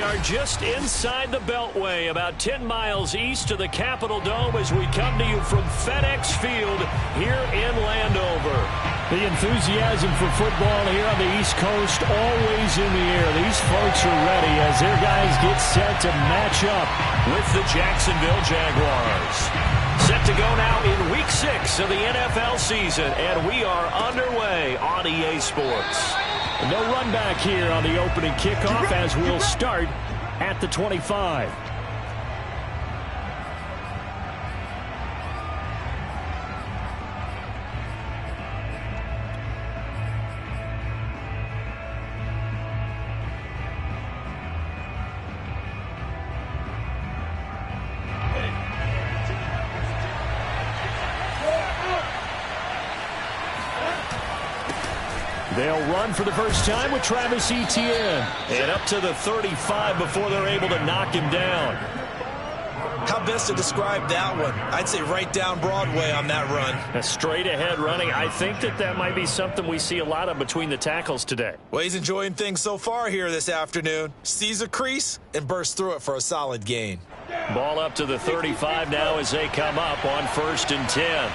are just inside the Beltway, about 10 miles east of the Capitol Dome as we come to you from FedEx Field here in Landover. The enthusiasm for football here on the East Coast always in the air. These folks are ready as their guys get set to match up with the Jacksonville Jaguars. Set to go now in Week 6 of the NFL season, and we are underway on EA Sports. No run back here on the opening kickoff as we'll start at the 25. They'll run for the first time with Travis Etienne. And up to the 35 before they're able to knock him down. How best to describe that one? I'd say right down Broadway on that run. A straight ahead running. I think that might be something we see a lot of between the tackles today. Well, he's enjoying things so far here this afternoon. Sees a crease and bursts through it for a solid gain. Ball up to the 35 now as they come up on 1st and 10.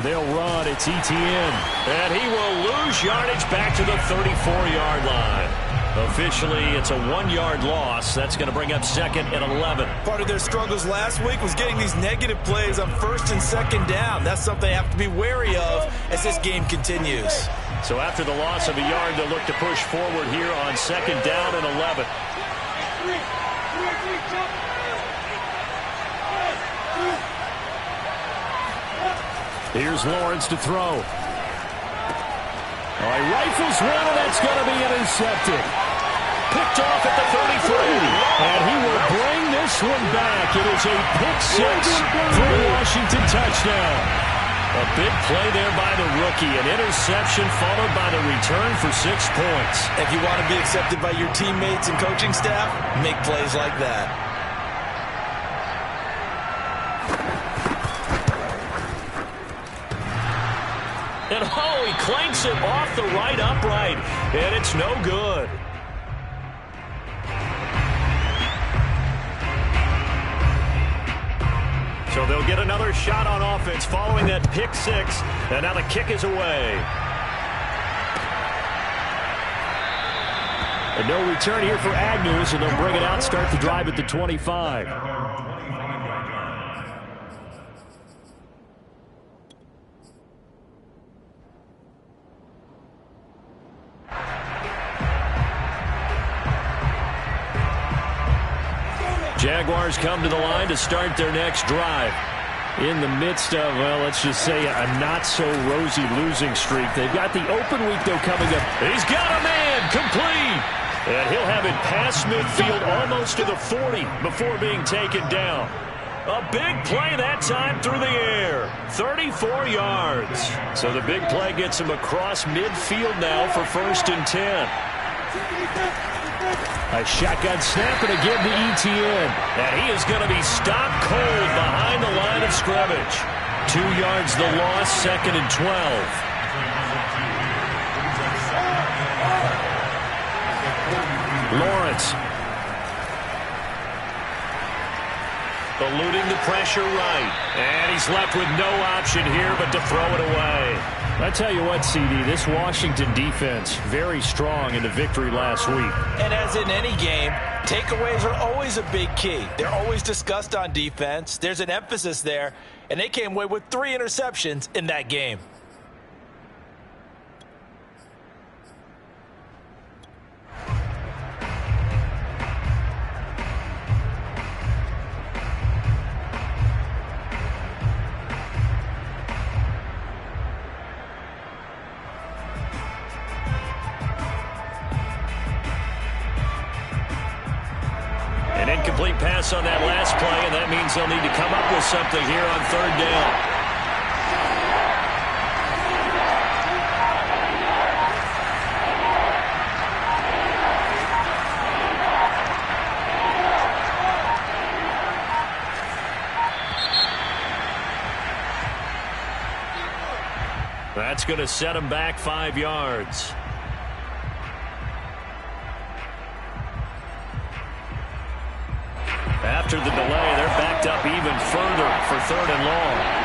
They'll run. It's Etienne. And he will lose yardage back to the 34-yard line. Officially, it's a 1-yard loss. That's going to bring up 2nd and 11. Part of their struggles last week was getting these negative plays on 1st and 2nd down. That's something they have to be wary of as this game continues. So after the loss of a yard, they'll look to push forward here on 2nd down and 11. Here's Lawrence to throw. He rifles one, and that's going to be intercepted. Picked off at the 33. And he will bring this one back. It is a pick six for a Washington touchdown. A big play there by the rookie. An interception followed by the return for 6 points. If you want to be accepted by your teammates and coaching staff, make plays like that. And he clanks it off the right upright, and it's no good. So they'll get another shot on offense following that pick six, and now the kick is away. And no return here for Agnew, so they'll bring it out, start the drive at the 25. Jaguars come to the line to start their next drive. In the midst of, well, let's just say a not-so-rosy losing streak. They've got the open week, though, coming up. He's got a man, complete. And he'll have it past midfield almost to the 40 before being taken down. A big play that time through the air. 34 yards. So the big play gets him across midfield now for 1st and 10. A shotgun snap, and again to Etienne. And he is going to be stopped cold behind the line of scrimmage. 2 yards the loss, 2nd and 12. Lawrence. Eluding the pressure right. And he's left with no option here but to throw it away. I tell you what, CD, this Washington defense, very strong in the victory last week. And as in any game, takeaways are always a big key. They're always discussed on defense. There's an emphasis there, and they came away with 3 interceptions in that game. An incomplete pass on that last play, and that means they'll need to come up with something here on 3rd down. That's going to set him back 5 yards. After the delay, they're backed up even further for 3rd and long.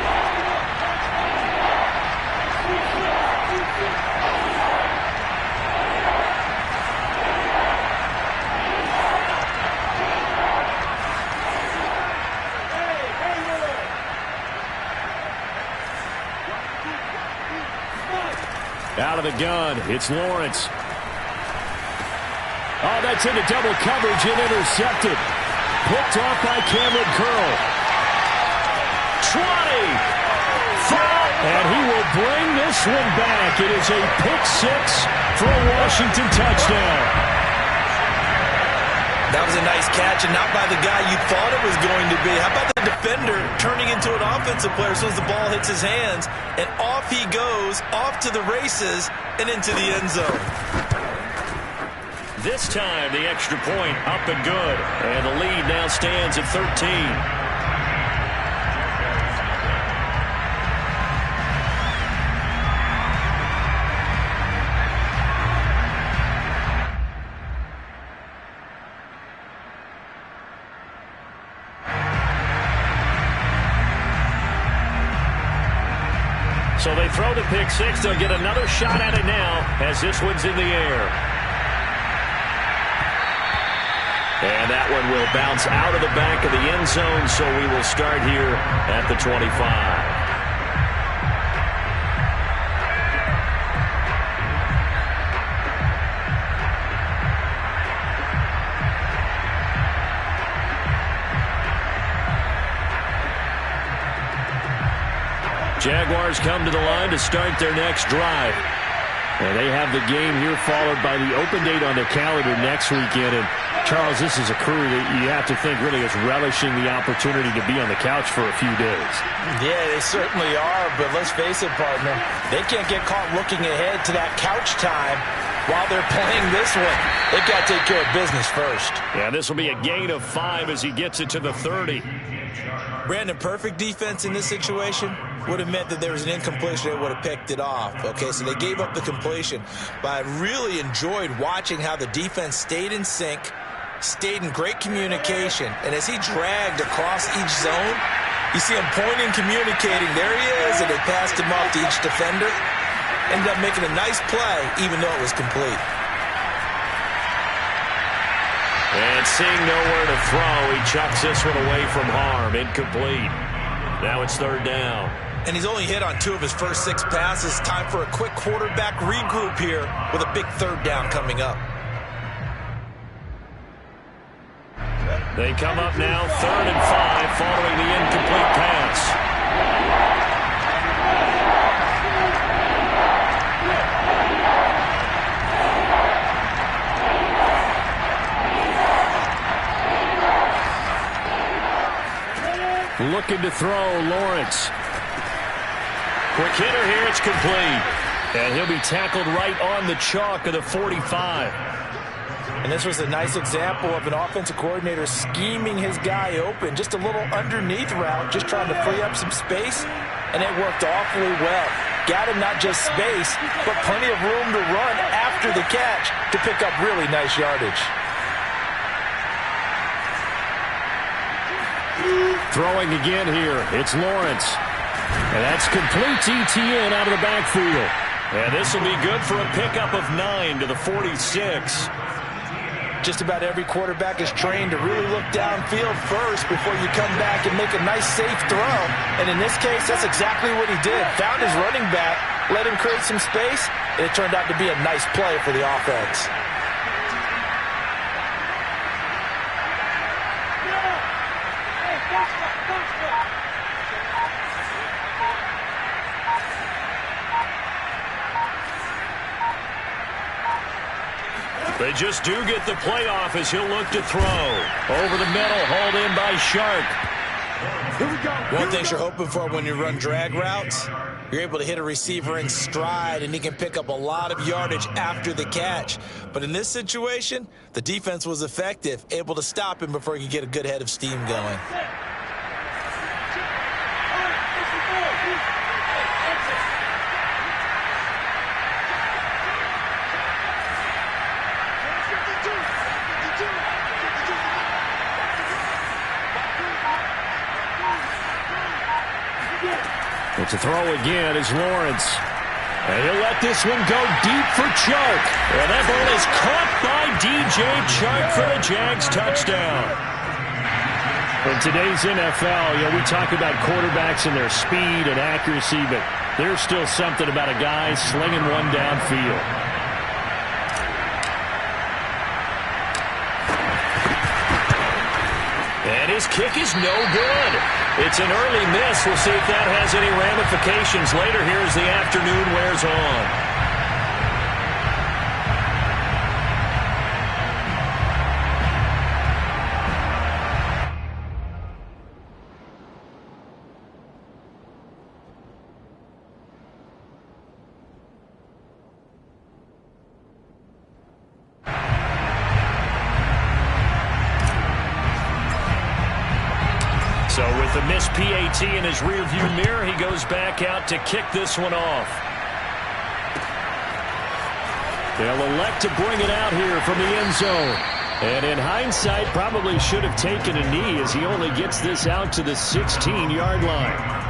Out of the gun, it's Lawrence. Oh, that's into double coverage and intercepted. Picked off by Cameron Curl. 20! And he will bring this one back. It is a pick 6 for a Washington touchdown. That was a nice catch, and not by the guy you thought it was going to be. How about the defender turning into an offensive player as soon as the ball hits his hands, and off he goes, off to the races, and into the end zone. This time, the extra point up and good, and the lead now stands at 13. So they throw the pick 6. They'll get another shot at it now as this one's in the air. And that one will bounce out of the back of the end zone, so we will start here at the 25. Jaguars come to the line to start their next drive. And they have the game here followed by the open date on the calendar next weekend. And, Charles, this is a crew that you have to think really is relishing the opportunity to be on the couch for a few days. Yeah, they certainly are, but let's face it, partner. They can't get caught looking ahead to that couch time while they're playing this one. They've got to take care of business first. Yeah, this will be a gain of 5 as he gets it to the 30. Brandon, perfect defense in this situation would have meant that there was an incompletion. They would have picked it off. Okay, so they gave up the completion. But I really enjoyed watching how the defense stayed in sync, stayed in great communication. And as he dragged across each zone, you see him pointing, communicating. There he is, and they passed him off to each defender. Ended up making a nice play, even though it was complete. And seeing nowhere to throw, he chucks this one away from harm. Incomplete. Now it's 3rd down. And he's only hit on 2 of his first 6 passes. Time for a quick quarterback regroup here with a big 3rd down coming up. They come up now 3rd and 5 following the incomplete pass. Looking to throw, Lawrence. Quick hitter here, it's complete. And he'll be tackled right on the chalk of the 45. And this was a nice example of an offensive coordinator scheming his guy open. Just a little underneath route, just trying to free up some space. And it worked awfully well. Got him not just space, but plenty of room to run after the catch to pick up really nice yardage. Throwing again here, it's Lawrence. And that's complete to ETN out of the backfield. And this will be good for a pickup of 9 to the 46. Just about every quarterback is trained to really look downfield first before you come back and make a nice, safe throw. And in this case, that's exactly what he did. Found his running back, let him create some space, and it turned out to be a nice play for the offense. They just do get the playoff as he'll look to throw. Over the middle, hauled in by Shark. Here we go. One thing you're hoping for when you run drag routes, you're able to hit a receiver in stride, and he can pick up a lot of yardage after the catch. But in this situation, the defense was effective, able to stop him before he could get a good head of steam going. But to throw again is Lawrence. And he'll let this one go deep for Chuck. And that ball is caught by DJ Chuck for the Jags touchdown. In today's NFL, we talk about quarterbacks and their speed and accuracy, but there's still something about a guy slinging one downfield. And his kick is no good. It's an early miss. We'll see if that has any ramifications later here as the afternoon wears on. So with the missed PAT in his rearview mirror, he goes back out to kick this one off. They'll elect to bring it out here from the end zone. And in hindsight, probably should have taken a knee as he only gets this out to the 16-yard line.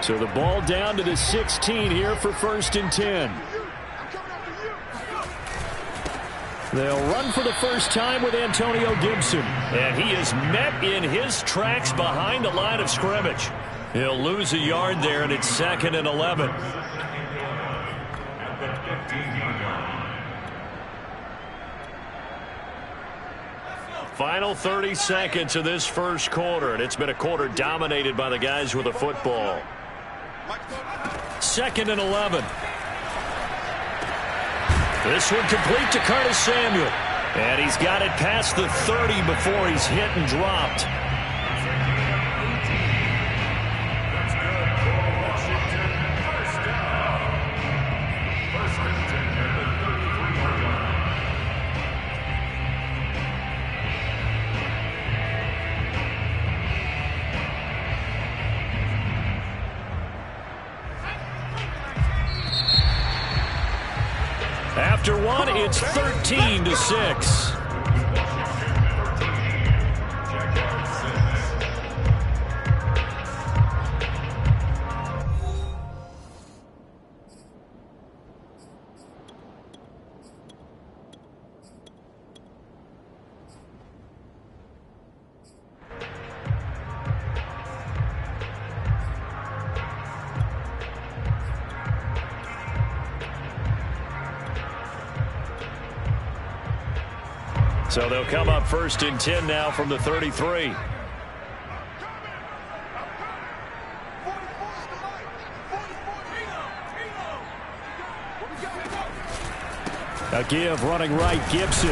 So the ball down to the 16 here for 1st and 10. They'll run for the first time with Antonio Gibson. And he is met in his tracks behind the line of scrimmage. He'll lose a yard there, and it's 2nd and 11. Final 30 seconds of this first quarter, and it's been a quarter dominated by the guys with the football. 2nd and 11. This one complete to Curtis Samuel. And he's got it past the 30 before he's hit and dropped. After one, it's 13-6. So they'll come up 1st and 10 now from the 33. A give running right, Gibson.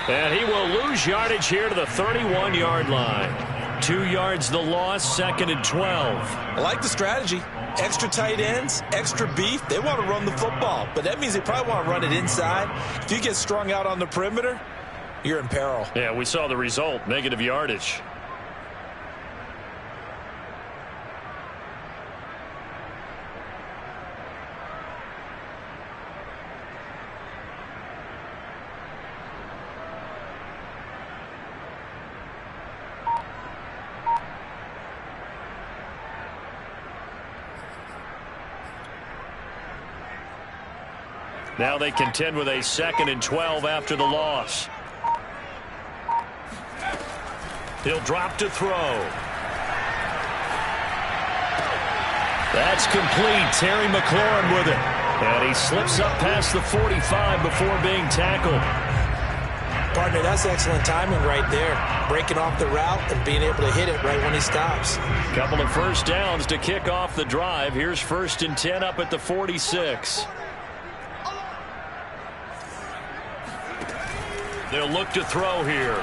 And he will lose yardage here to the 31-yard line. 2 yards the loss, 2nd and 12. I like the strategy. Extra tight ends, extra beef. They want to run the football, but that means they probably want to run it inside. If you get strung out on the perimeter, you're in peril. Yeah, we saw the result, negative yardage. Now they contend with a 2nd and 12 after the loss. He'll drop to throw. That's complete. Terry McLaurin with it. And he slips up past the 45 before being tackled. Partner, that's excellent timing right there. Breaking off the route and being able to hit it right when he stops. Couple of first downs to kick off the drive. Here's 1st and 10 up at the 46. They'll look to throw here.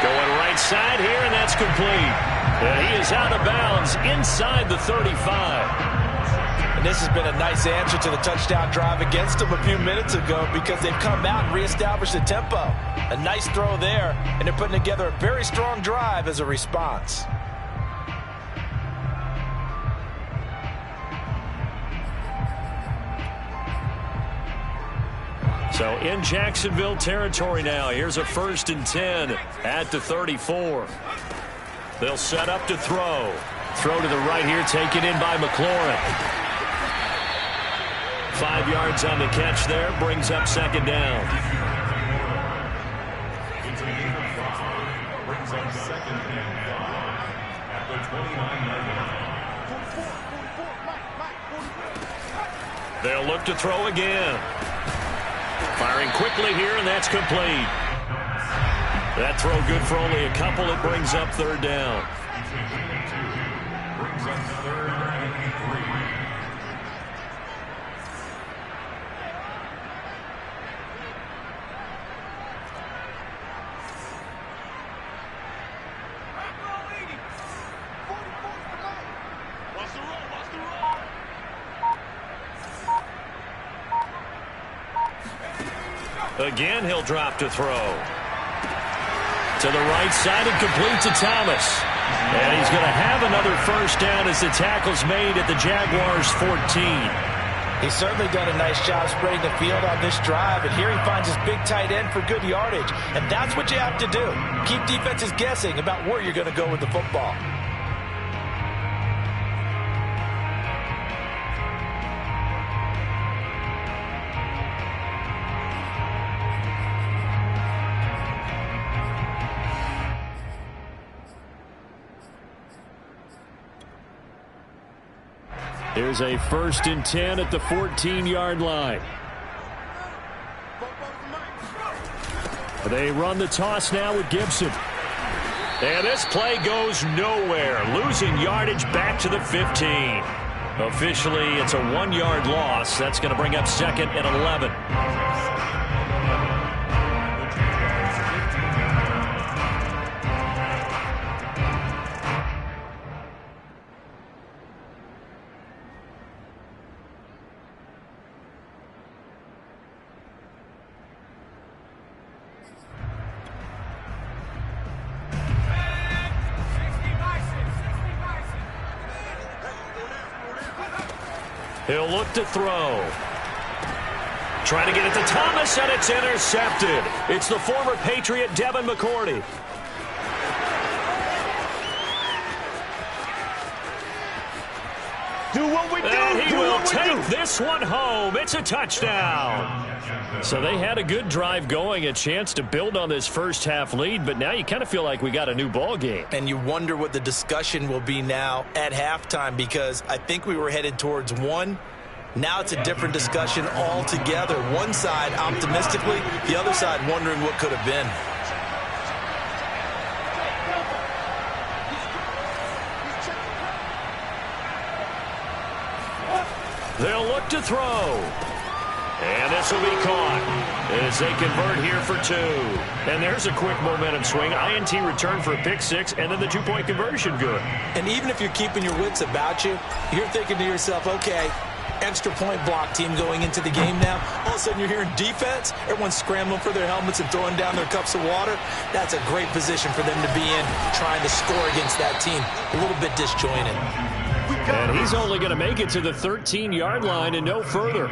Going right side here, and that's complete. And he is out of bounds inside the 35. And this has been a nice answer to the touchdown drive against them a few minutes ago because they've come out and reestablished the tempo. A nice throw there, and they're putting together a very strong drive as a response. So in Jacksonville territory now. Here's a 1st and 10 at the 34. They'll set up to throw. Throw to the right here, taken in by McLaurin. 5 yards on the catch there, brings up 2nd down. They'll look to throw again. Firing quickly here, and that's complete. That throw good for only a couple. It brings up 3rd down. Again, he'll drop to throw. To the right side and complete to Thomas. And he's going to have another 1st down as the tackle's made at the Jaguars' 14. He's certainly done a nice job spreading the field on this drive, and here he finds his big tight end for good yardage. And that's what you have to do. Keep defenses guessing about where you're going to go with the football. Here's a 1st and 10 at the 14-yard line. They run the toss now with Gibson. And this play goes nowhere. Losing yardage back to the 15. Officially, it's a 1-yard loss. That's going to bring up 2nd and 11. He'll look to throw. Trying to get it to Thomas, and it's intercepted. It's the former Patriot Devin McCourty. Do what we do. And he will take this one home. It's a touchdown. So they had a good drive going, a chance to build on this first half lead, but now you kind of feel like we got a new ball game. And you wonder what the discussion will be now at halftime, because I think we were headed towards 1. Now it's a different discussion altogether. One side optimistically, the other side wondering what could have been. They'll look to throw. And this will be caught as they convert here for 2. And there's a quick momentum swing. INT return for a pick 6, and then the 2-point conversion good. And even if you're keeping your wits about you, you're thinking to yourself, okay, extra point block team going into the game now. All of a sudden you're hearing defense. Everyone's scrambling for their helmets and throwing down their cups of water. That's a great position for them to be in, trying to score against that team. A little bit disjointed. And he's only going to make it to the 13-yard line and no further.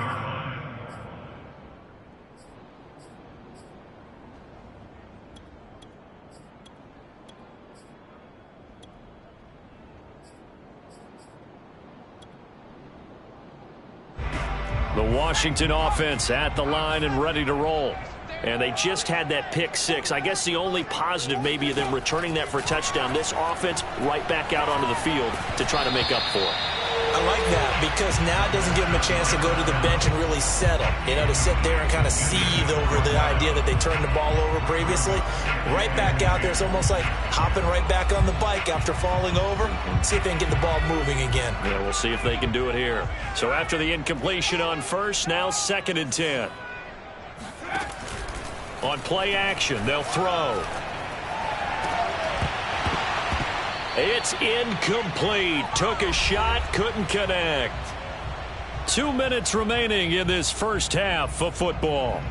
The Washington offense at the line and ready to roll. And they just had that pick 6. I guess the only positive maybe of them returning that for a touchdown. This offense right back out onto the field to try to make up for it. I like that because now it doesn't give them a chance to go to the bench and really settle. You know, to sit there and kind of seethe over the idea that they turned the ball over previously. Right back out there. It's almost like hopping right back on the bike after falling over. See if they can get the ball moving again. Yeah, we'll see if they can do it here. So after the incompletion on first, now 2nd and 10. On play action, they'll throw. It's incomplete. Took a shot, couldn't connect. 2 minutes remaining in this first half of football.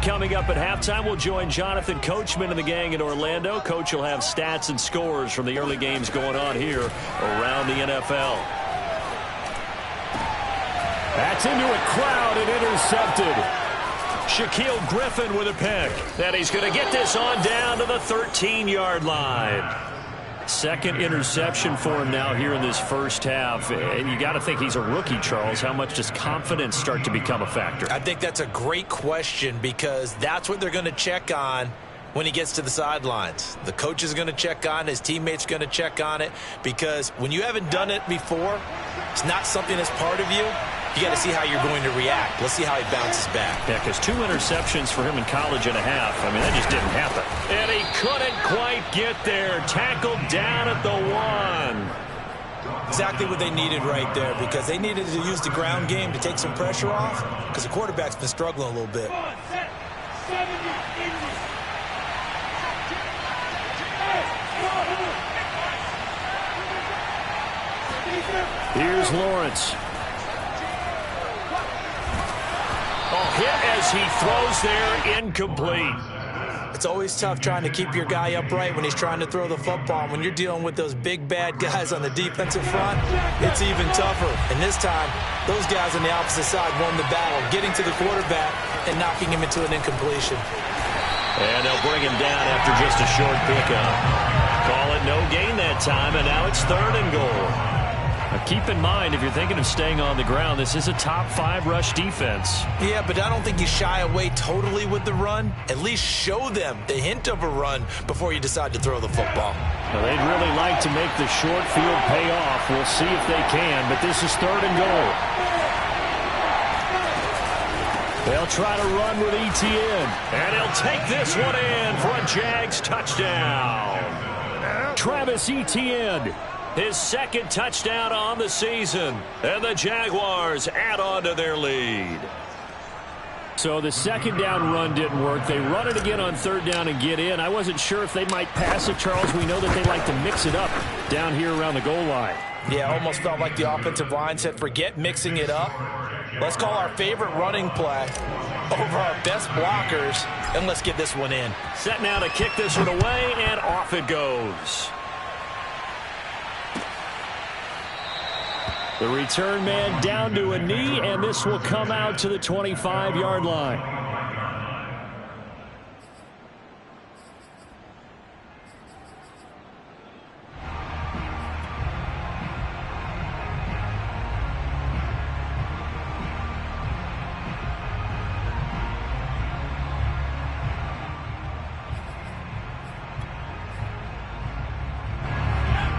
Coming up at halftime, we'll join Jonathan Coachman and the gang in Orlando. Coach will have stats and scores from the early games going on here around the NFL. That's into a crowd and intercepted. Shaquille Griffin with a pick. And he's going to get this on down to the 13-yard line. Second interception for him now here in this first half. And you got to think he's a rookie, Charles. How much does confidence start to become a factor? I think that's a great question because that's what they're going to check on when he gets to the sidelines. The coach is going to check on it. His teammates are going to check on it because when you haven't done it before, it's not something that's part of you. You got to see how you're going to react. Let's see how he bounces back. Yeah, because 2 interceptions for him in college and a half. I mean, that just didn't happen. And he couldn't quite get there. Tackled down at the 1. Exactly what they needed right there because they needed to use the ground game to take some pressure off because the quarterback's been struggling a little bit. Here's Lawrence. Hit as he throws there, incomplete. It's always tough trying to keep your guy upright when he's trying to throw the football. When you're dealing with those big, bad guys on the defensive front, it's even tougher. And this time, those guys on the opposite side won the battle, getting to the quarterback and knocking him into an incompletion. And they'll bring him down after just a short pickup. Call it no gain that time, and now it's 3rd and goal. Now keep in mind, if you're thinking of staying on the ground, this is a top 5 rush defense. Yeah, but I don't think you shy away totally with the run. At least show them the hint of a run before you decide to throw the football. Well, they'd really like to make the short field pay off. We'll see if they can, but this is 3rd and goal. They'll try to run with Etienne. And he'll take this one in for a Jags touchdown. Travis Etienne. His 2nd touchdown on the season. And the Jaguars add on to their lead. So the 2nd down run didn't work. They run it again on 3rd down and get in. I wasn't sure if they might pass it, Charles. We know that they like to mix it up down here around the goal line. Yeah, almost felt like the offensive line said, forget mixing it up. Let's call our favorite running play over our best blockers, and let's get this one in. Set now to kick this one away, and off it goes. The return man down to a knee, and this will come out to the 25-yard line.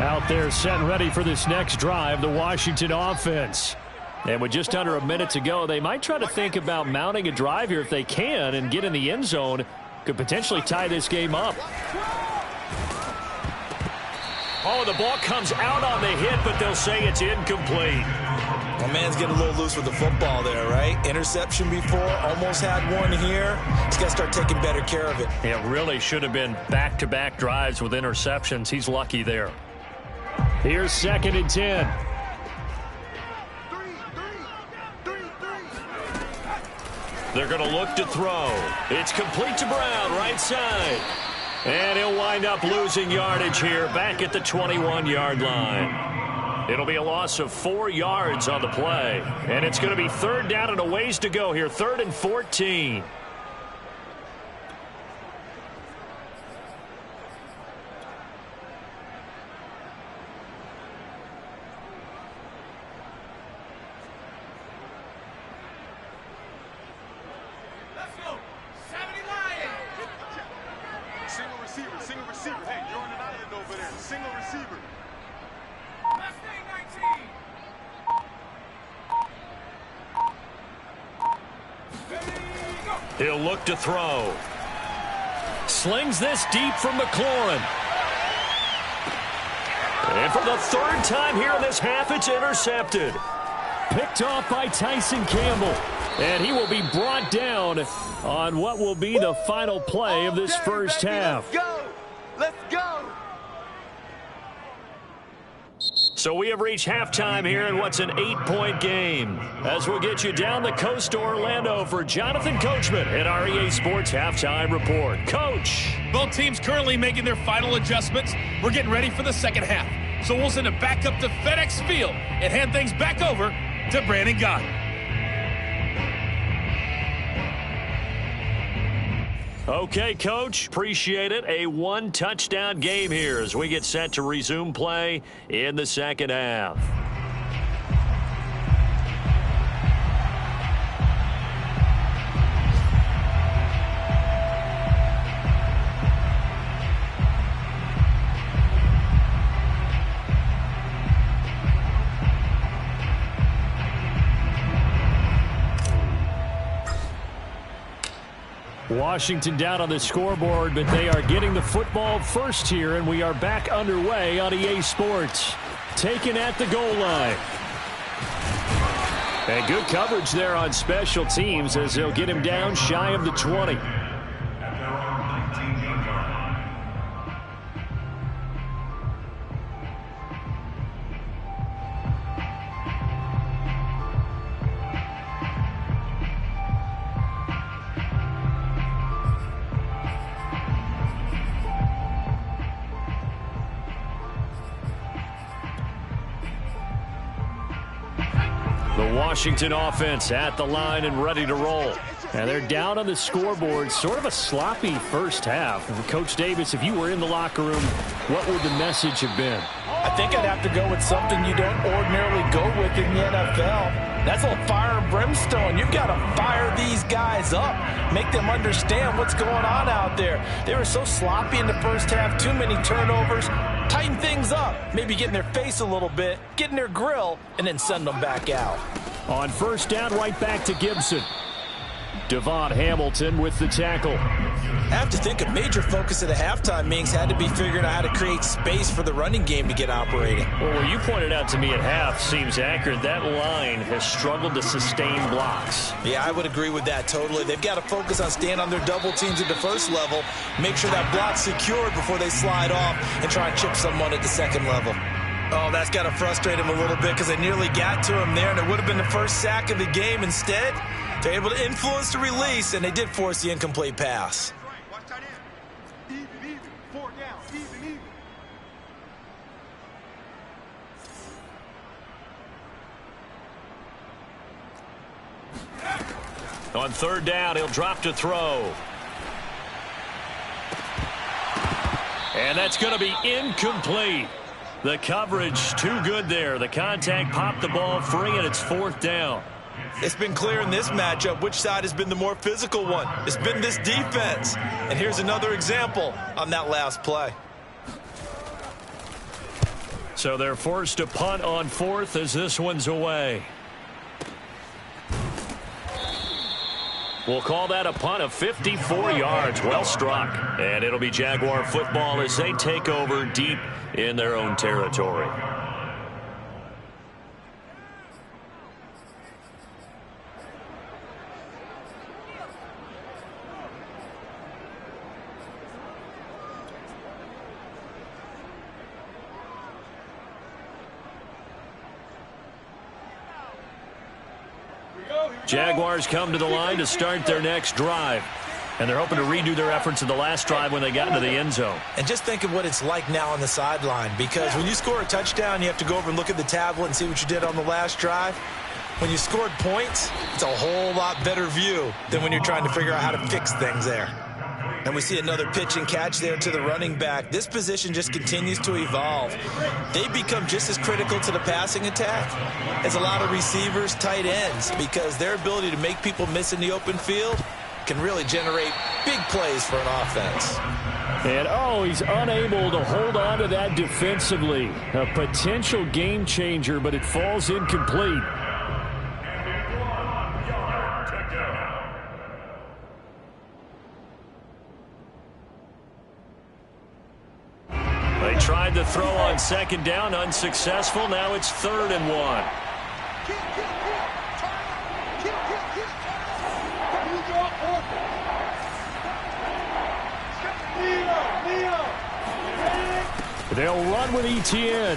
Out there set and ready for this next drive, the Washington offense. And with just under a minute to go, they might try to think about mounting a drive here if they can and get in the end zone. Could potentially tie this game up. Oh, the ball comes out on the hit, but they'll say it's incomplete. My man's getting a little loose with the football there, right? Interception before, almost had one here. He's got to start taking better care of it. It really should have been back-to-back drives with interceptions. He's lucky there. Here's 2nd and 10. They're going to look to throw. It's complete to Brown, right side. And he'll wind up losing yardage here back at the 21-yard line. It'll be a loss of 4 yards on the play. And it's going to be 3rd down and a ways to go here, 3rd and 14. He'll look to throw. Slings this deep from McLaurin. And for the third time here in this half, it's intercepted. Picked off by Tyson Campbell. And he will be brought down on what will be the final play of this first half. Let's go! Let's go! So we have reached halftime here in what's an 8-point game. As we'll get you down the coast to Orlando for Jonathan Coachman at our EA Sports Halftime Report. Coach. Both teams currently making their final adjustments. We're getting ready for the second half. So we'll send it back up to FedEx Field and hand things back over to Brandon Gott. Okay, Coach. Appreciate it. A one-touchdown game here as we get set to resume play in the second half. Washington down on the scoreboard, but they are getting the football first here, and we are back underway on EA Sports. Taken at the goal line. And good coverage there on special teams as they'll get him down shy of the 20. Washington offense at the line and ready to roll. And they're down on the scoreboard. Sort of a sloppy first half. Coach Davis, if you were in the locker room, what would the message have been? I think I'd have to go with something you don't ordinarily go with in the NFL. That's a fire and brimstone. You've got to fire these guys up. Make them understand what's going on out there. They were so sloppy in the first half. Too many turnovers. Tighten things up. Maybe get in their face a little bit. Get in their grill. And then send them back out. On first down, right back to Gibson. Devon Hamilton with the tackle. I have to think a major focus of the halftime meetings had to be figuring out how to create space for the running game to get operating. Well, what you pointed out to me at half seems accurate. That line has struggled to sustain blocks. Yeah, I would agree with that totally. They've got to focus on staying on their double teams at the first level, make sure that block's secured before they slide off and try and chip someone at the second level. Oh, that's got to frustrate him a little bit because they nearly got to him there, and it would have been the first sack of the game. Instead, they're able to influence the release, and they did force the incomplete pass. On third down, he'll drop to throw. And that's going to be incomplete. The coverage too good there. The contact popped the ball free, and it's fourth down. It's been clear in this matchup which side has been the more physical one. It's been this defense. And here's another example on that last play. So they're forced to punt on fourth as this one's away. We'll call that a punt of 54 yards. Well struck. And it'll be Jaguar football as they take over deep in their own territory. Jaguars come to the line to start their next drive. And they're hoping to redo their efforts in the last drive when they got into the end zone. And just think of what it's like now on the sideline, because when you score a touchdown, you have to go over and look at the tablet and see what you did on the last drive. When you scored points, it's a whole lot better view than when you're trying to figure out how to fix things there. And we see another pitch and catch there to the running back. This position just continues to evolve. They become just as critical to the passing attack as a lot of receivers, tight ends, because their ability to make people miss in the open field can really generate big plays for an offense. And, oh, he's unable to hold on to that defensively. A potential game changer, but it falls incomplete. They tried to throw on second down, unsuccessful. Now it's 3rd and 1. They'll run with Etienne.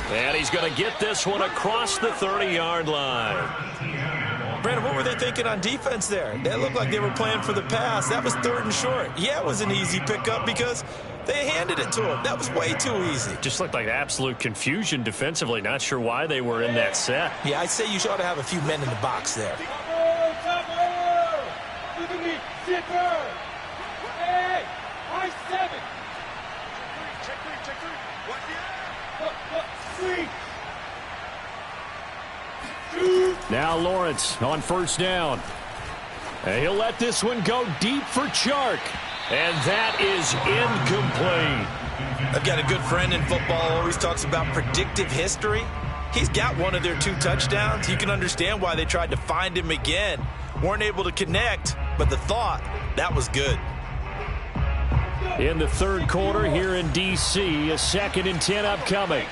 And he's going to get this one across the 30-yard line. Brandon, what were they thinking on defense there? That looked like they were playing for the pass. That was 3rd and short. Yeah, it was an easy pickup because they handed it to him. That was way too easy. Just looked like absolute confusion defensively. Not sure why they were in that set. Yeah, I'd say you ought to have a few men in the box there. Now Lawrence on 1st down. And he'll let this one go deep for Chark. And that is incomplete. I've got a good friend in football who always talks about predictive history. He's got one of their 2 touchdowns. You can understand why they tried to find him again. Weren't able to connect, but the thought, that was good. In the 3rd quarter here in D.C., a 2nd and 10 upcoming.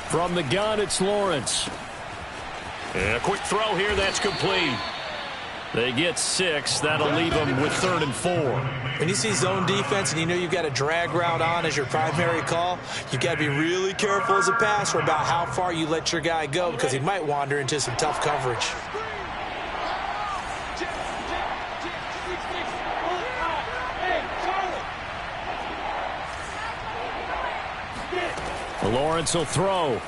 From the gun, it's Lawrence. And a quick throw here, that's complete. They get 6. That'll leave them with 3rd and 4. When you see zone defense and you know you've got a drag route on as your primary call, you've got to be really careful as a passer about how far you let your guy go because he might wander into some tough coverage. Lawrence will throw.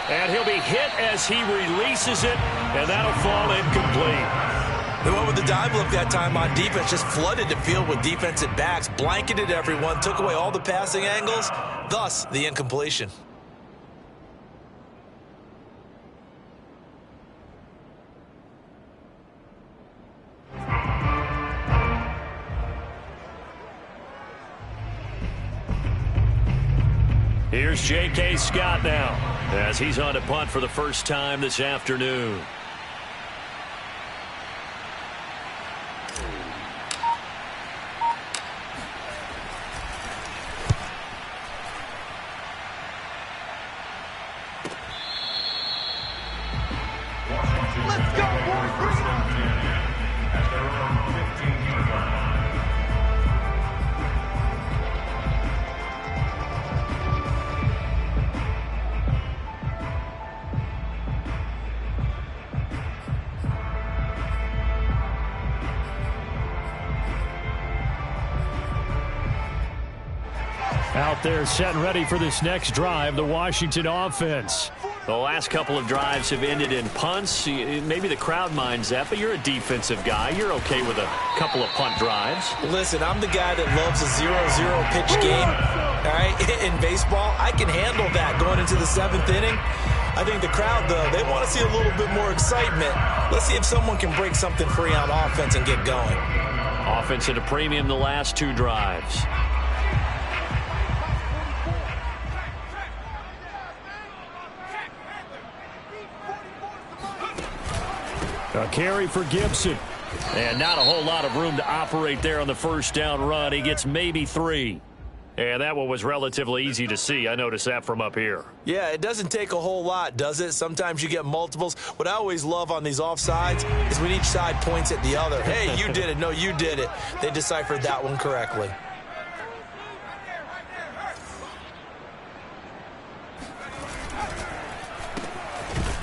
And he'll be hit as he releases it, and that'll fall incomplete. They went with the dive look that time on defense, just flooded the field with defensive backs, blanketed everyone, took away all the passing angles, thus the incompletion. Here's J.K. Scott now, as he's on to punt for the first time this afternoon. Let's go, boys! Washington at their own 15-yard line. Out there set and ready for this next drive, the Washington offense. The last couple of drives have ended in punts. Maybe the crowd minds that, but you're a defensive guy. You're okay with a couple of punt drives. Listen, I'm the guy that loves a 0-0 pitch game. All right, in baseball, I can handle that going into the 7th inning. I think the crowd, though, they want to see a little bit more excitement. Let's see if someone can break something free on offense and get going. Offense at a premium the last 2 drives. A carry for Gibson. And not a whole lot of room to operate there on the first down run. He gets maybe 3. And that one was relatively easy to see. I noticed that from up here. Yeah, it doesn't take a whole lot, does it? Sometimes you get multiples. What I always love on these offsides is when each side points at the other. Hey, you did it. No, you did it. They deciphered that one correctly.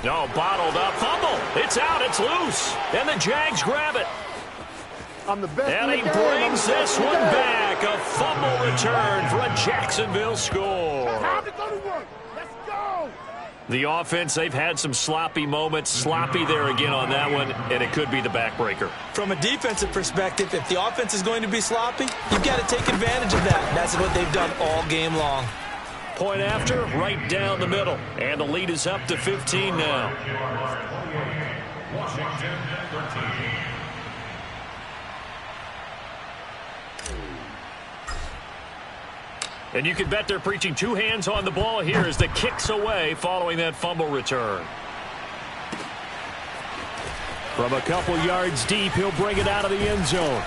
No, bottled up. Fumble. It's out. It's loose. And the Jags grab it. I'm the best and he brings this one back. A fumble return for a Jacksonville score. Time to go to work. Let's go. The offense, they've had some sloppy moments. Sloppy there again on that one, and it could be the backbreaker. From a defensive perspective, if the offense is going to be sloppy, you've got to take advantage of that. That's what they've done all game long. Point after, right down the middle. And the lead is up to 15 now. Washington 13. And you can bet they're preaching 2 hands on the ball here as the kick's away following that fumble return. From a couple yards deep, he'll bring it out of the end zone.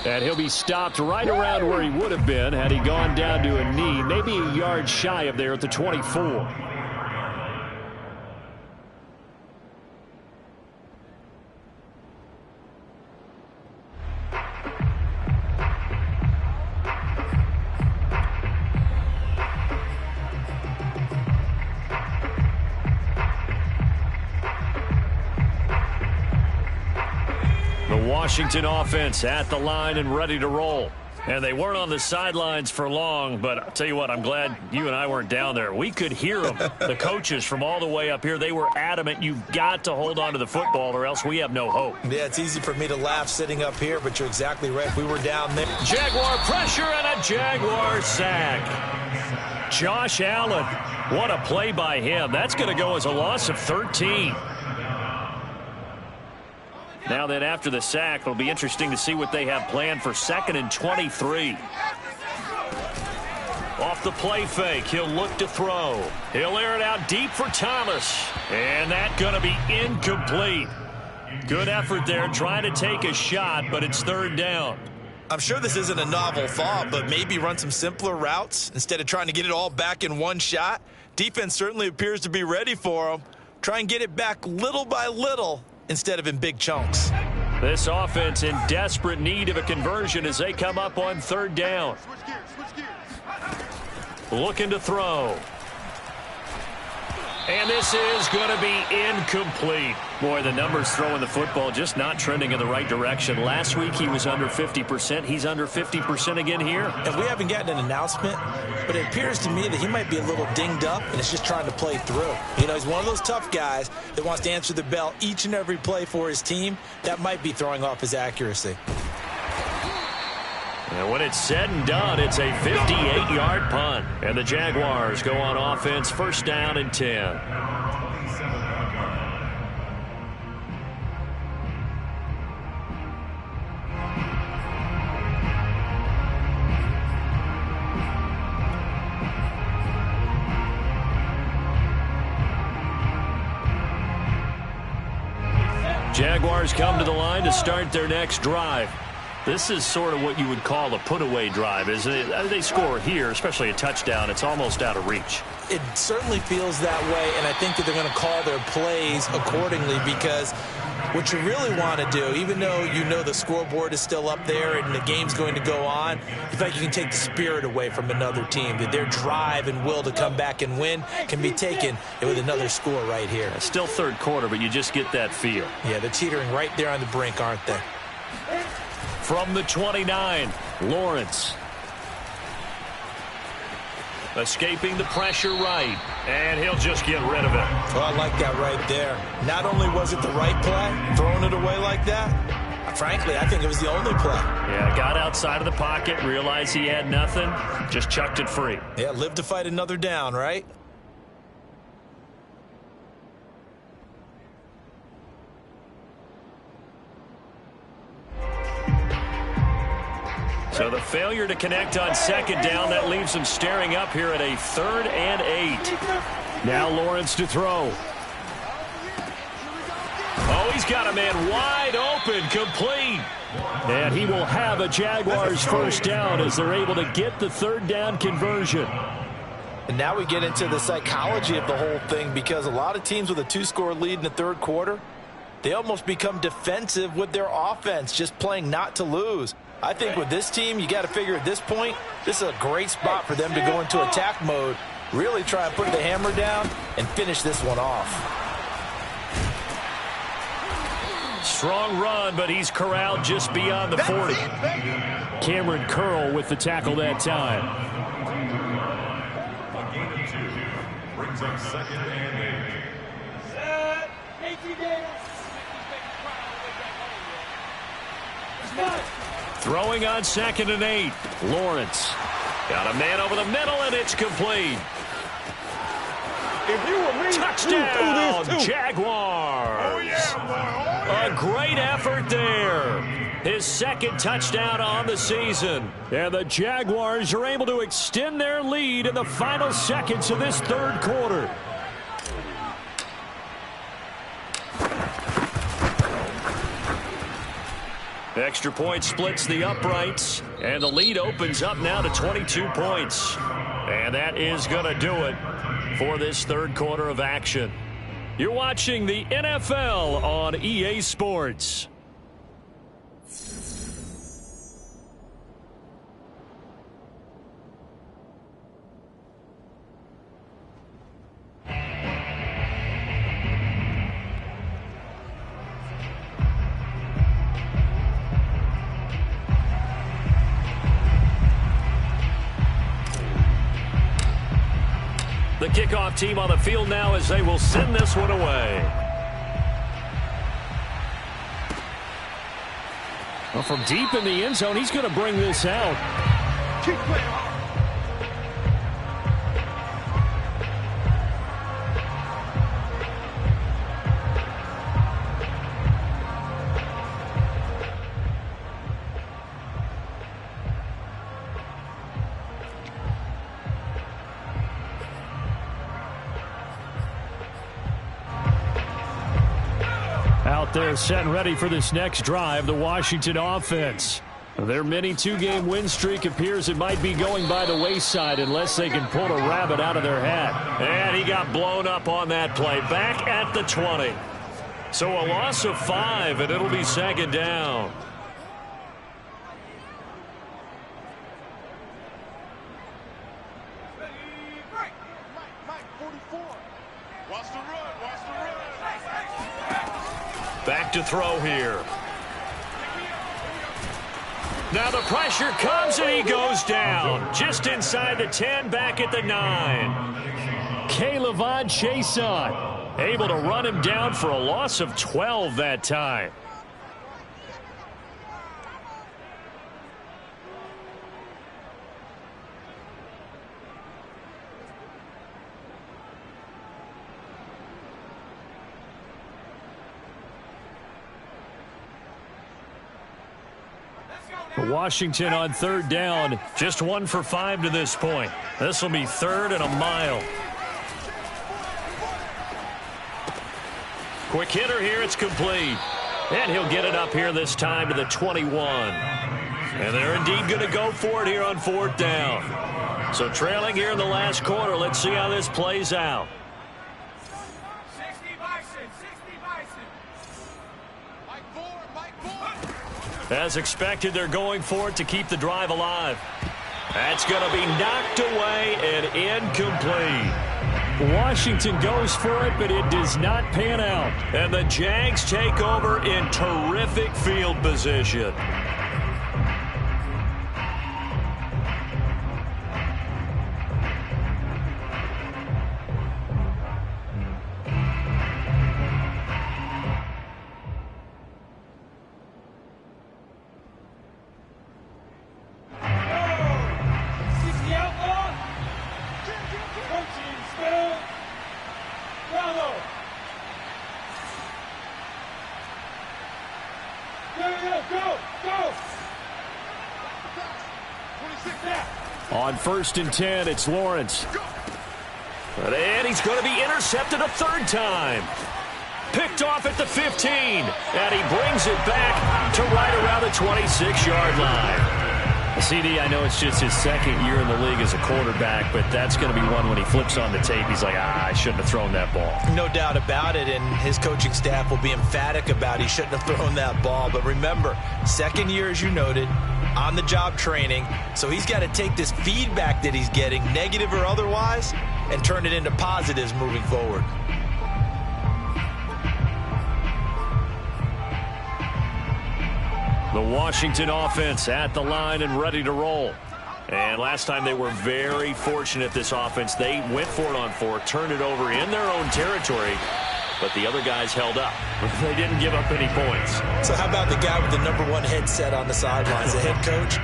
And he'll be stopped right around where he would have been had he gone down to a knee, maybe a yard shy of there at the 24. Washington offense at the line and ready to roll. And they weren't on the sidelines for long, but I'll tell you what, I'm glad you and I weren't down there. We could hear them, the coaches from all the way up here. They were adamant, you've got to hold on to the football or else we have no hope. Yeah, it's easy for me to laugh sitting up here, but you're exactly right. We were down there. Jaguar pressure and a Jaguar sack. Josh Allen, what a play by him. That's going to go as a loss of 13. Now then, after the sack, it'll be interesting to see what they have planned for 2nd and 23. Off the play fake, he'll look to throw. He'll air it out deep for Thomas. And that's going to be incomplete. Good effort there, trying to take a shot, but it's 3rd down. I'm sure this isn't a novel thought, but maybe run some simpler routes instead of trying to get it all back in one shot. Defense certainly appears to be ready for them. Try and get it back little by little instead of in big chunks. This offense in desperate need of a conversion as they come up on 3rd down. Looking to throw. And this is going to be incomplete. Boy, the numbers throwing the football just not trending in the right direction. Last week he was under 50%. He's under 50% again here. And we haven't gotten an announcement, but it appears to me that he might be a little dinged up and is just trying to play through. You know, he's one of those tough guys that wants to answer the bell each and every play for his team. That might be throwing off his accuracy. And when it's said and done, it's a 58-yard punt. And the Jaguars go on offense, 1st down and 10. Jaguars come to the line to start their next drive. This is sort of what you would call a put-away drive, isn't it? They score here, especially a touchdown. It's almost out of reach. It certainly feels that way, and I think that they're going to call their plays accordingly because what you really want to do, even though you know the scoreboard is still up there and the game's going to go on, in fact, you can take the spirit away from another team. That their drive and will to come back and win can be taken with another score right here. It's still 3rd quarter, but you just get that feel. Yeah, they're teetering right there on the brink, aren't they? From the 29, Lawrence. Escaping the pressure right, and he'll just get rid of it. Oh, I like that right there. Not only was it the right play, throwing it away like that, frankly, I think it was the only play. Yeah, got outside of the pocket, realized he had nothing, just chucked it free. Yeah, live to fight another down, right? So the failure to connect on 2nd down, that leaves him staring up here at a 3rd and 8. Now Lawrence to throw. Oh, he's got a man wide open, complete. And he will have a Jaguars 1st down as they're able to get the 3rd down conversion. And now we get into the psychology of the whole thing because a lot of teams with a 2-score lead in the 3rd quarter, they almost become defensive with their offense, just playing not to lose. I think with this team, you got to figure at this point, this is a great spot for them to go into attack mode, really try and put the hammer down and finish this one off. Strong run, but he's corralled just beyond the 40. Cameron Curl with the tackle that time. A gain of 2 brings up 2nd and 8. Throwing on 2nd and 8. Lawrence got a man over the middle, and it's complete. If you were me, Touchdown, you Jaguars. Oh, yeah, A great effort there. His 2nd touchdown on the season. And the Jaguars are able to extend their lead in the final seconds of this 3rd quarter. Extra point splits the uprights, and the lead opens up now to 22 points. And that is going to do it for this third quarter of action. You're watching the NFL on EA Sports. The kickoff team on the field now as they will send this one away. Well, from deep in the end zone, he's going to bring this out. Keep playing hard. They're set and ready for this next drive, the Washington offense. Their mini two-game win streak appears it might be going by the wayside unless they can pull a rabbit out of their hat. And he got blown up on that play, back at the 20. So a loss of 5, and it'll be second down. Back to throw here. Now the pressure comes and he goes down. Just inside the 10, back at the 9. K'Lavon Chaisson able to run him down for a loss of 12 that time. Washington on third down, just 1 for 5 to this point. This will be third and a mile. Quick hitter here, it's complete. And he'll get it up here this time to the 21. And they're indeed going to go for it here on fourth down. So trailing here in the last quarter, let's see how this plays out. As expected, they're going for it to keep the drive alive. That's going to be knocked away and incomplete. Washington goes for it, but it does not pan out. And the Jags take over in terrific field position. On 1st and 10, it's Lawrence. And he's going to be intercepted a third time. Picked off at the 15. And he brings it back to right around the 26-yard line. CD, I know it's just his second year in the league as a quarterback, but that's going to be one when he flips on the tape, he's like, I shouldn't have thrown that ball. No doubt about it, and his coaching staff will be emphatic about he shouldn't have thrown that ball. But remember, second year, as you noted, on-the-job training, so he's got to take this feedback that he's getting, negative or otherwise, and turn it into positives moving forward. The Washington offense at the line and ready to roll. And last time they were very fortunate, this offense. They went for it on 4, turned it over in their own territory, but the other guys held up. They didn't give up any points. So how about the guy with the #1 headset on the sidelines, the head coach?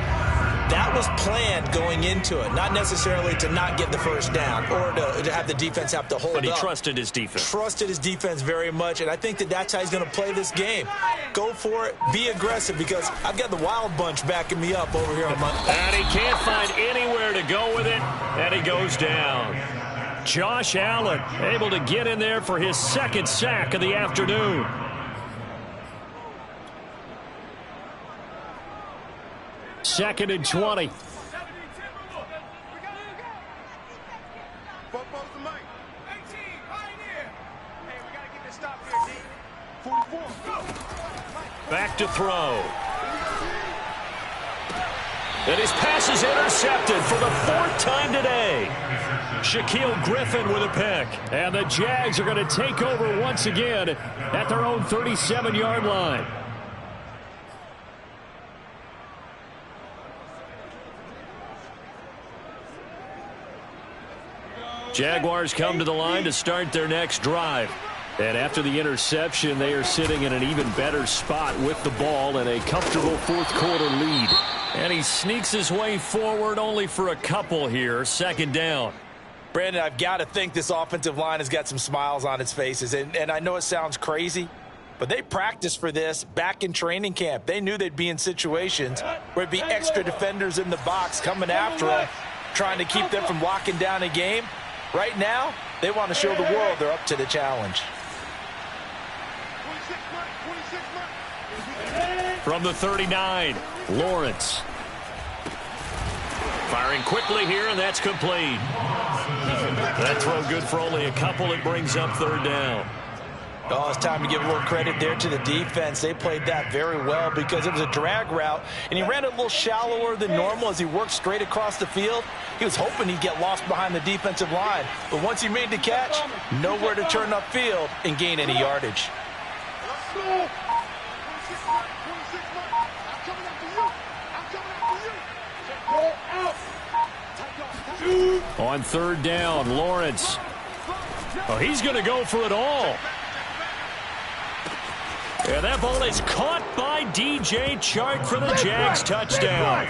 That was planned going into it, not necessarily to not get the first down or to have the defense have to hold up. But he trusted his defense. Trusted his defense very much, and I think that's how he's going to play this game. Go for it, be aggressive, because I've got the Wild Bunch backing me up over here on my... And he can't find anywhere to go with it, and he goes down. Josh Allen able to get in there for his second sack of the afternoon. 2nd and 20. Back to throw. And his pass is intercepted for the 4th time today. Shaquille Griffin with a pick. And the Jags are going to take over once again at their own 37-yard line. Jaguars come to the line to start their next drive. And after the interception, they are sitting in an even better spot with the ball and a comfortable 4th quarter lead. And he sneaks his way forward only for a couple here. 2nd down. Brandon, I've got to think this offensive line has got some smiles on its faces. And I know it sounds crazy, but they practiced for this back in training camp. They knew they'd be in situations where it'd be extra defenders in the box coming after them, trying to keep them from locking down a game. Right now, they want to show the world they're up to the challenge. From the 39, Lawrence. Firing quickly here, and that's complete. That throw good for only a couple. It brings up 3rd down. Oh, it's time to give a little credit there to the defense. They played that very well because it was a drag route, and he ran a little shallower than normal as he worked straight across the field. He was hoping he'd get lost behind the defensive line, but once he made the catch, nowhere to turn upfield and gain any yardage. On 3rd down, Lawrence. Oh, he's going to go for it all. And that ball is caught by DJ Chark for the Jags touchdown.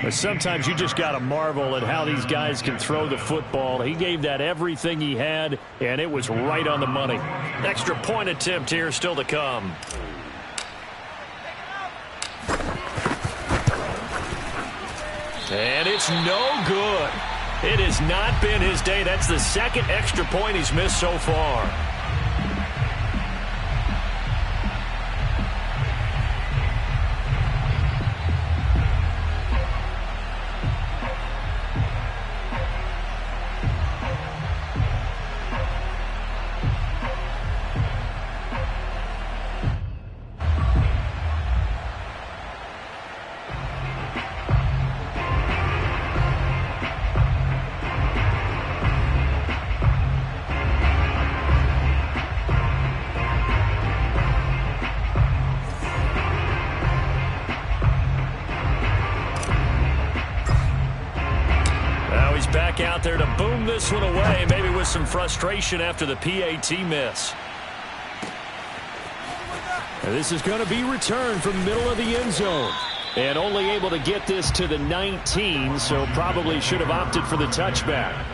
But sometimes you just got to marvel at how these guys can throw the football. He gave that everything he had, and it was right on the money. Extra point attempt here still to come. And it's no good. It has not been his day. That's the 2nd extra point he's missed so far. Back out there to boom this one away, maybe with some frustration after the PAT miss. And this is going to be returned from the middle of the end zone. And only able to get this to the 19, so probably should have opted for the touchback.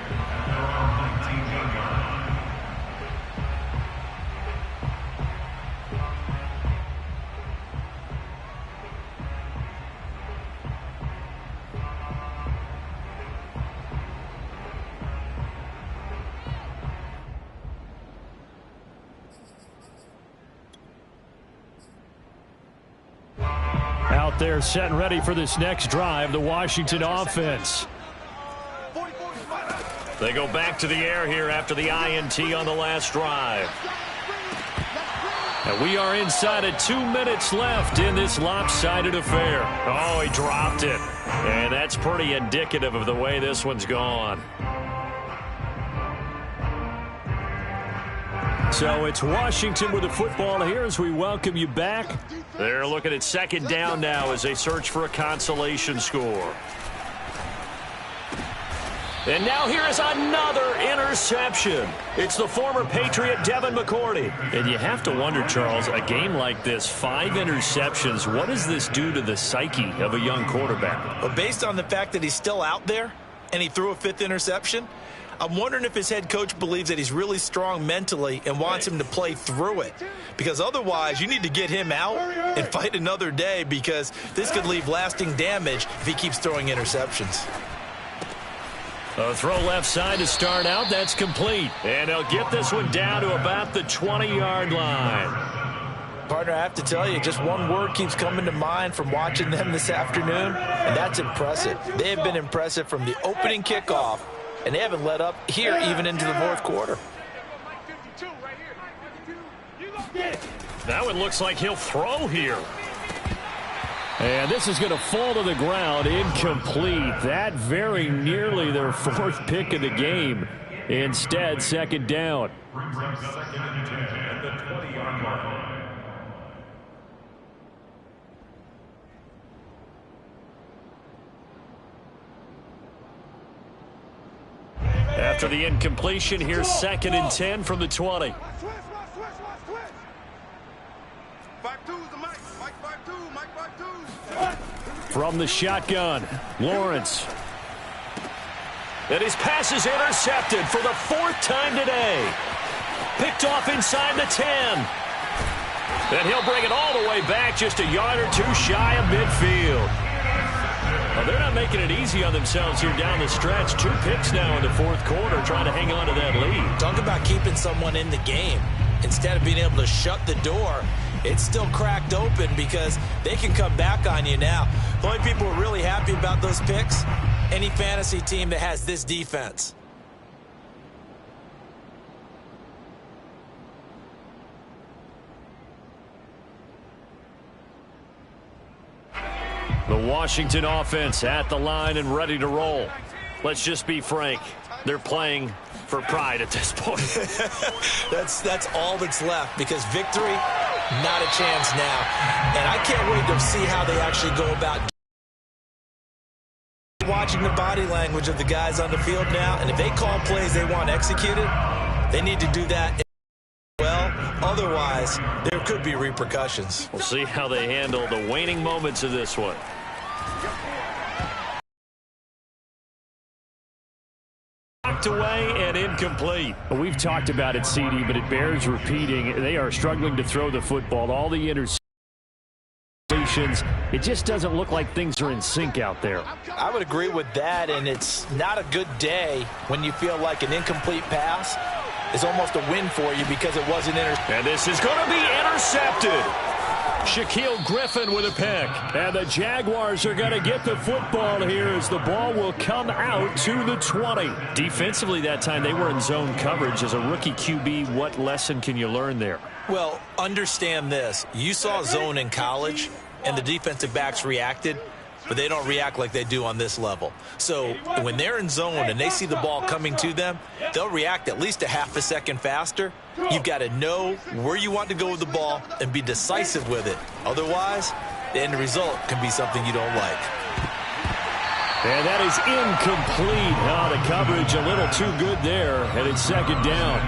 Out there set and ready for this next drive, the Washington offense. They go back to the air here after the INT on the last drive. And we are inside of 2 minutes left in this lopsided affair. Oh, he dropped it. And that's pretty indicative of the way this one's gone. So it's Washington with the football here as we welcome you back. They're looking at 2nd down now as they search for a consolation score. And now here is another interception. It's the former Patriot Devin McCourty. And you have to wonder, Charles, a game like this, 5 interceptions, what does this do to the psyche of a young quarterback? Well, based on the fact that he's still out there and he threw a 5th interception, I'm wondering if his head coach believes that he's really strong mentally and wants him to play through it. Because otherwise, you need to get him out and fight another day, because this could leave lasting damage if he keeps throwing interceptions. A throw left side to start out. That's complete. And they'll get this one down to about the 20-yard line. Partner, I have to tell you, just one word keeps coming to mind from watching them this afternoon, and that's impressive. They have been impressive from the opening kickoff, and they haven't let up here even into the fourth quarter. Now it looks like he'll throw here. And this is going to fall to the ground, incomplete. That very nearly their fourth pick of the game. Instead, second down. Brings up second and 10 at the 20-yard line. After the incompletion, here's second and 10 from the 20. From the shotgun, Lawrence. And his pass is intercepted for the fourth time today. Picked off inside the 10. And he'll bring it all the way back, just a yard or two shy of midfield. Well, they're not making it easy on themselves here down the stretch. 2 picks now in the fourth quarter, trying to hang on to that lead. Talk about keeping someone in the game. Instead of being able to shut the door, it's still cracked open because they can come back on you now. The only people who are really happy about those picks, any fantasy team that has this defense. The Washington offense at the line and ready to roll. Let's just be frank. They're playing for pride at this point. That's all that's left because victory, not a chance now. And I can't wait to see how they actually go about watching the body language of the guys on the field now. And if they call plays they want executed, they need to do that well. Otherwise, there could be repercussions. We'll see how they handle the waning moments of this one. Knocked away and incomplete. We've talked about it, CD, but it bears repeating. They are struggling to throw the football. All the interceptions. It just doesn't look like things are in sync out there. I would agree with that, and it's not a good day when you feel like an incomplete pass is almost a win for you because it wasn't intercepted. And this is going to be intercepted. Shaquille Griffin with a pick. And the Jaguars are going to get the football here as the ball will come out to the 20. Defensively that time, they were in zone coverage. As a rookie QB, what lesson can you learn there? Well, understand this. You saw zone in college, and the defensive backs reacted, but they don't react like they do on this level. So when they're in zone and they see the ball coming to them, they'll react at least a half a second faster. You've got to know where you want to go with the ball and be decisive with it. Otherwise, the end result can be something you don't like. And that is incomplete. Oh, the coverage a little too good there, and it's second down.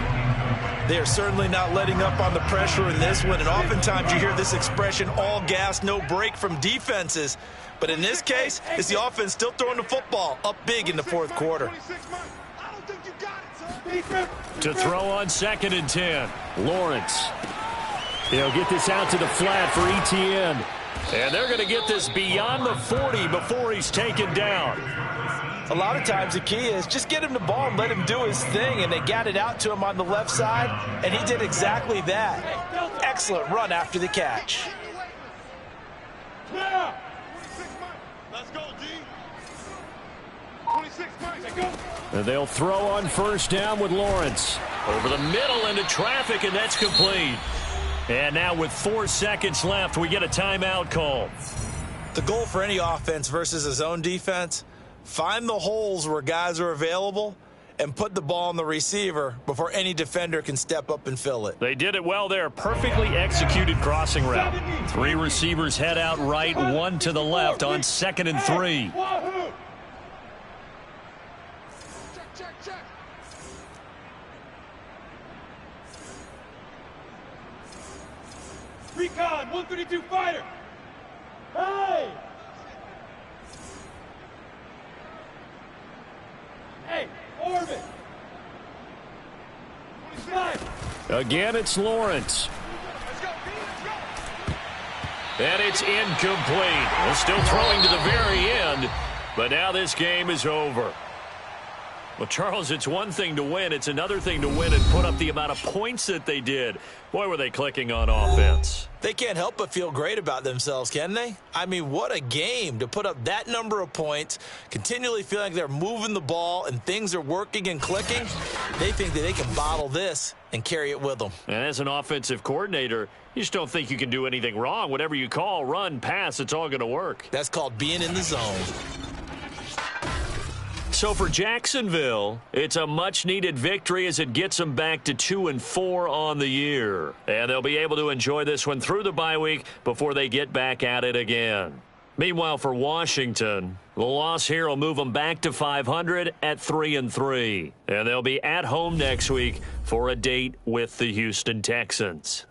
They are certainly not letting up on the pressure in this one, and oftentimes you hear this expression, all gas, no break from defenses. But in this case, it's the offense still throwing the football up big in the fourth quarter. To throw on second and 10. Lawrence. He'll get this out to the flat for ETN. And they're going to get this beyond the 40 before he's taken down. A lot of times the key is just get him the ball and let him do his thing, and they got it out to him on the left side, and he did exactly that. Excellent run after the catch. Let's go, D. 26 points, go. And they'll throw on first down with Lawrence. Over the middle into traffic, and that's complete. And now with 4 seconds left, we get a timeout call. The goal for any offense versus a zone defense, find the holes where guys are available and put the ball on the receiver before any defender can step up and fill it. They did it well there. Perfectly executed crossing route. 3 receivers head out right, 1 to the left on second and 3. Check. Recon, 132 fighter. Hey! Hey, Orbit! 25. Again, it's Lawrence. Let's go, B, let's go! And it's incomplete. Well, still throwing to the very end, but now this game is over. Well, Charles, it's one thing to win. It's another thing to win and put up the amount of points that they did. Boy, were they clicking on offense. They can't help but feel great about themselves, can they? I mean, what a game to put up that number of points, continually feeling like they're moving the ball and things are working and clicking. They think that they can bottle this and carry it with them. And as an offensive coordinator, you just don't think you can do anything wrong. Whatever you call, run, pass, it's all going to work. That's called being in the zone. So for Jacksonville, it's a much-needed victory as it gets them back to 2-4 on the year. And they'll be able to enjoy this one through the bye week before they get back at it again. Meanwhile, for Washington, the loss here will move them back to 500 at 3-3. And they'll be at home next week for a date with the Houston Texans.